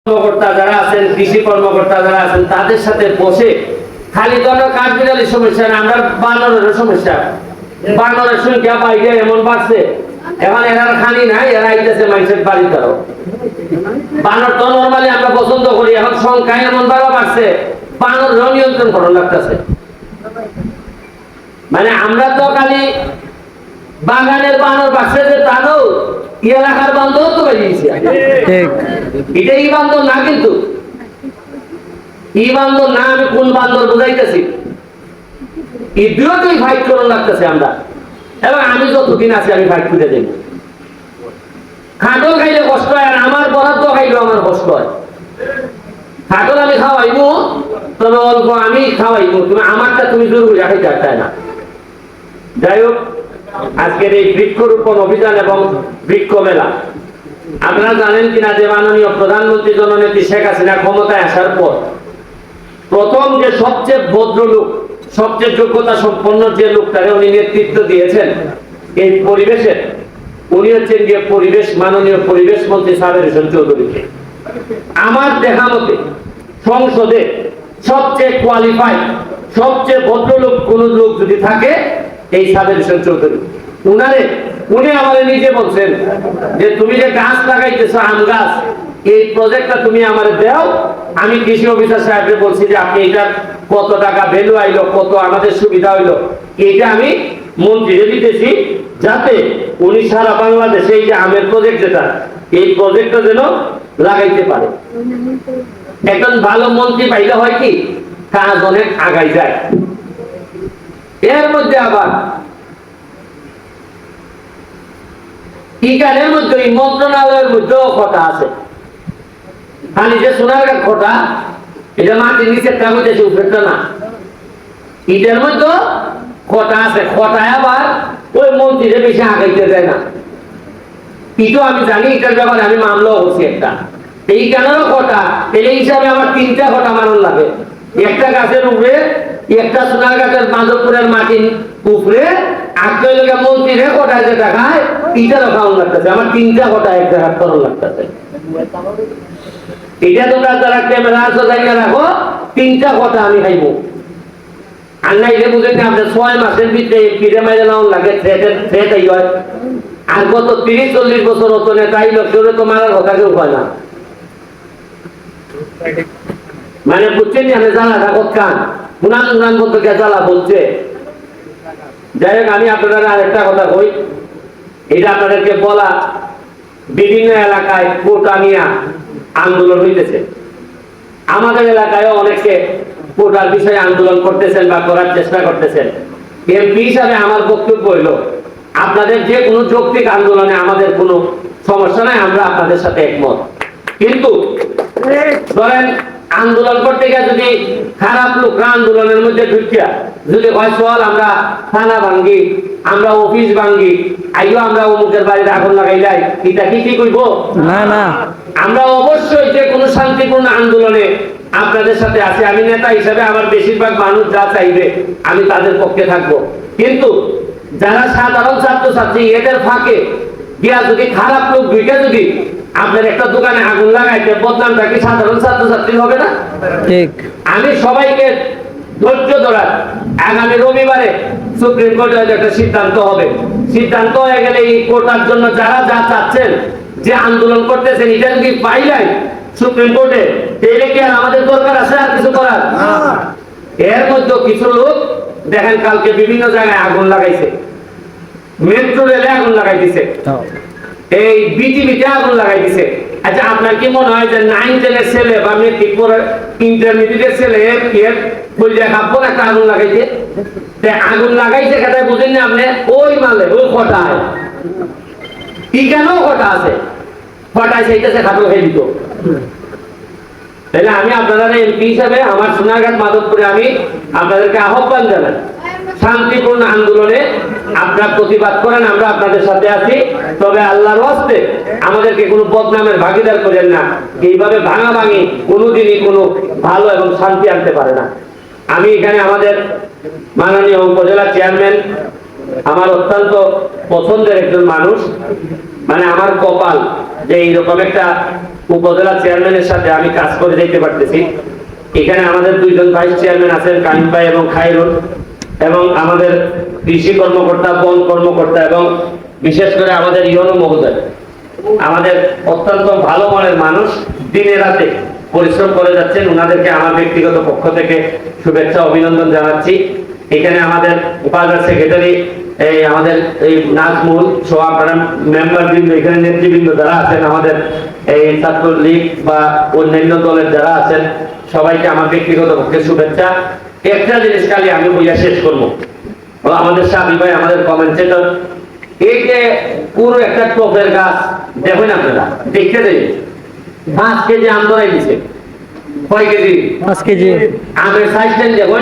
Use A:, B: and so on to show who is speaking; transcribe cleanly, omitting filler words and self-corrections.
A: কর্মকর্তা যারা আছেন, কৃষি কর্মকর্তা যারা আছেন, তাদের সাথে বসে খালি তো আমরা কাঠবিড়ালির সমস্যা না, আমরা বানরের সমস্যা। বানরের সংখ্যা বাইরে এমন বাড়ছে, এখন এরা খানি নাই, এরা আইতেছে মানুষের বাড়ি দ্বারা। বানর তো নর্মালি আমরা পছন্দ করি, এখন সংখ্যা এমন ভাবে বাড়ছে, বানর নিয়ন্ত্রণ করার লাগতেছে। মানে আমরা তো খালি বাগানের বানর বাড়ছে যে তারও এলাকার বান্ধব তো বেরিয়েছি। এটা এই বান্দর না, কিন্তু এই বান্দর না, আমি কোন বান্দর বুঝাইতেছি। এই দুটোই ফাইট করার লাগতেছে আমরা, এবং আমি যতদিন আছি আমি ফাইট করে দেব। খাটল খাইলে কষ্ট হয়, আর আমার বরাদ্দ খাইলেও আমার কষ্ট হয়। খাটল আমি খাওয়াইবো, তবে অল্প আমি খাওয়াইবো, তুমি আমারটা তুমি জরুরি রাখাইতে চাই না। যাই হোক, আজকের এই বৃক্ষরোপণ অভিযান এবং বৃক্ষ মেলা, আপনারা জানেন কিনা যে মাননীয় প্রধানমন্ত্রী জননেত্রী শেখ হাসিনা ক্ষমতায় আসার পর প্রথম যে সবচেয়ে ভদ্রলোক, সবচেয়ে যোগ্যতা সম্পন্ন যে লোকটাকে উনি নেতৃত্ব দিয়েছেন এই পরিবেশের, উনি হচ্ছেন গিয়ে পরিবেশ, মাননীয় পরিবেশ মন্ত্রী সাবের হোসেন চৌধুরীকে। আমার দেখা মতে সংসদে সবচেয়ে কোয়ালিফাইড, সবচেয়ে ভদ্রলোক কোন লোক যদি থাকে এই সাবের হোসেন চৌধুরী। উনি আমাদের নিজে বলছেন যে তুমি যে গাছ লাগাইতেছো, আম গাছ, এই প্রজেক্টটা তুমি আমার দাও। আমি কৃষি অফিসার সাহেবকে বলছি যে আপনি এটা কত টাকা ভ্যালু আইলো, কত আমাদের সুবিধা হইলো, এইটা আমি মন্ত্রীকে দিতেছি, যাতে উনি সারা বাংলাদেশে এই যে আমের প্রজেক্ট যেটা, এই প্রজেক্টটা যেন লাগাইতে পারে। একজন ভালো মন্ত্রী পাইলে হয় কি, কাজ অনেক আগাই যায়। এর মধ্যে আবার ইকানের মধ্যে, এই মন্ত্রণালয়ের মধ্যেও কথা আছে। খালি যে সোনারঘাট কথা, এটা মাটির নিচের কাগজ আছে, উপরেরটা না। ইটার মধ্যে কথা আছে, কথায় আবার ওই মন্ত্রীরা বেশি আগাইতে দেয় না। এটাও আমি জানি, এটার ব্যাপারে আমি মামলাও করছি একটা। এই কেনেরও কথা, এই হিসাবে আমার 3টা কথা মানন লাগে। একটা গাছের উপরে, একটা সোনারঘাটের মাধবপুরের মাটির উপরে, আজকে মন্ত্রীরা কোটায় যে দেখায়, এটারও খাওয়ান লাগতেছে। আমার 3টা কথা এক জায়গায় করণ লাগতেছে। এটা তোমরা যারা ক্যামেরা সজাইয়া রাখো, 3টা কথা আমি খাইব। আর না এটা বুঝেন না, আপনার 6 মাসের ভিতরে ফিরে মাইলে নাও লাগে, থ্রেটাই হয়। আর গত 30-40 বছর হতো নেতা এই লোকজনে তো মারার কথা কেউ হয় না। মানে বুঝছেন আমি জ্বালা থাকত কান, পুনান বলতে জ্বালা বলছে। যাই হোক, আমি আপনারা আরেকটা কথা কই, এটা আপনাদেরকে বলা, বিভিন্ন এলাকায় কোটা নিয়ে আন্দোলন হইতেছে। আমাদের এলাকায়ও অনেকে কোটার বিষয়ে আন্দোলন করতেছেন বা করার চেষ্টা করতেছেন। এমপি হিসাবে আমার বক্তব্য হইল, আপনাদের যে কোনো যৌক্তিক আন্দোলনে আমাদের কোনো সমস্যা নাই, আমরা আপনাদের সাথে একমত। কিন্তু ধরেন আন্দোলন করতে গিয়ে যদি খারাপ লোকরা আন্দোলনের মধ্যে ঢুকিয়া যদি হয় চল আমরা থানা ভাঙ্গি, আমরা অফিস ভাঙ্গি, আইও আমরা অমুকের বাড়িতে আগুন লাগাই যাই, এটা কি ঠিক হইব? না না, আমরা অবশ্যই যে কোনো শান্তিপূর্ণ আন্দোলনে আপনাদের সাথে আছি। আমি নেতা হিসাবে আমার বেশিরভাগ মানুষ যা চাইবে আমি তাদের পক্ষে থাকবো। কিন্তু যারা সাধারণ ছাত্রছাত্রী, এদের ফাঁকে গিয়া যদি খারাপ লোক ঢুকে যদি আপনার একটা দোকানে আগুন লাগাইতে, বদনামটা কি সাধারণ ছাত্রছাত্রী হবে না? ঠিক। আমি সবাইকে ধৈর্য ধরার, আগামী রবিবারে সুপ্রিম কোর্টে একটা সিদ্ধান্ত হবে। সিদ্ধান্ত হয়ে গেলে এই কোটার জন্য যারা যা চাচ্ছেন, যে আন্দোলন করতেছেন, এটা যদি পাইলেন সুপ্রিম কোর্টে, তাহলে কি আর আমাদের দরকার আছে আর কিছু করার? এর মধ্যে কিছু লোক দেখেন কালকে বিভিন্ন জায়গায় আগুন লাগাইছে, মেট্রো রেলে আগুন লাগাই দিছে, এই বিটিভিতে আগুন লাগাই দিছে। আচ্ছা, আপনার কি মনে হয় যে 9-10 ছেলে বা মেট্রিক পড়ে ইন্টারমিডিয়েটের ছেলে বললে খাবো একটা আগুন লাগাইছে? আগুন লাগাইছে খেতে বুঝেন না আপনি? ওই মালে ওই খটায় কি কেন খটা আছে, খটায় সেইটাছে খাটো খেয়ে দিত। তাহলে আমি আপনারা এমপি হিসাবে আমার সোনারঘাট মাধবপুরে আমি আপনাদেরকে আহ্বান জানাই, শান্তিপূর্ণ আন্দোলনে আপনারা প্রতিবাদ করেন, আমরা আপনাদের সাথে আছি। তবে আল্লাহর ওয়াস্তে আমাদেরকে কোনো বদনামের ভাগিদার করেন না। এইভাবে ভাঙাভাঙি কোনোদিনই কোনো ভালো এবং শান্তি আনতে পারে না। আমি এখানে আমাদের মাননীয় উপজেলা চেয়ারম্যান, আমার অত্যন্ত পছন্দের একজন মানুষ, মানে আমার কপাল যে এইরকম একটা উপজেলা চেয়ারম্যানের সাথে আমি কাজ করে যেতে পারতেছি। এখানে আমাদের দুইজন ভাইস চেয়ারম্যান আছেন, কানিম ভাই এবং খায়রুল, এবং আমাদের কৃষি কর্মকর্তা, বন কর্মকর্তা, এবং বিশেষ করে আমাদের ইউনো মহোদয়, আমাদের অত্যন্ত ভালো মনের মানুষ, দিনে রাতে পরিশ্রম করে যাচ্ছেন। ওনাদেরকে আমার ব্যক্তিগত পক্ষ থেকে শুভেচ্ছা অভিনন্দন জানাচ্ছি। এখানে আমাদের উপাচার্য সেক্রেটারি আমাদের এই নাজমুল সহ আপনারা মেম্বার বৃন্দ, এখানে নেতৃবৃন্দ যারা আছেন, আমাদের এই ছাত্র লীগ বা অন্যান্য দলের যারা আছেন, সবাইকে আমার ব্যক্তিগত পক্ষে শুভেচ্ছা। একটা জিনিস খালি আমি বইয়া শেষ করবো, আমাদের সাবি ভাই, আমাদের কমেন্টেটর, এই যে পুরো একটা টপের গাছ দেখুন আপনারা, দেখতে দেন 5 কেজি আম ধরাই দিছে। কয় কেজি?
B: 5 কেজি।
A: আমের সাইজটা দেখুন।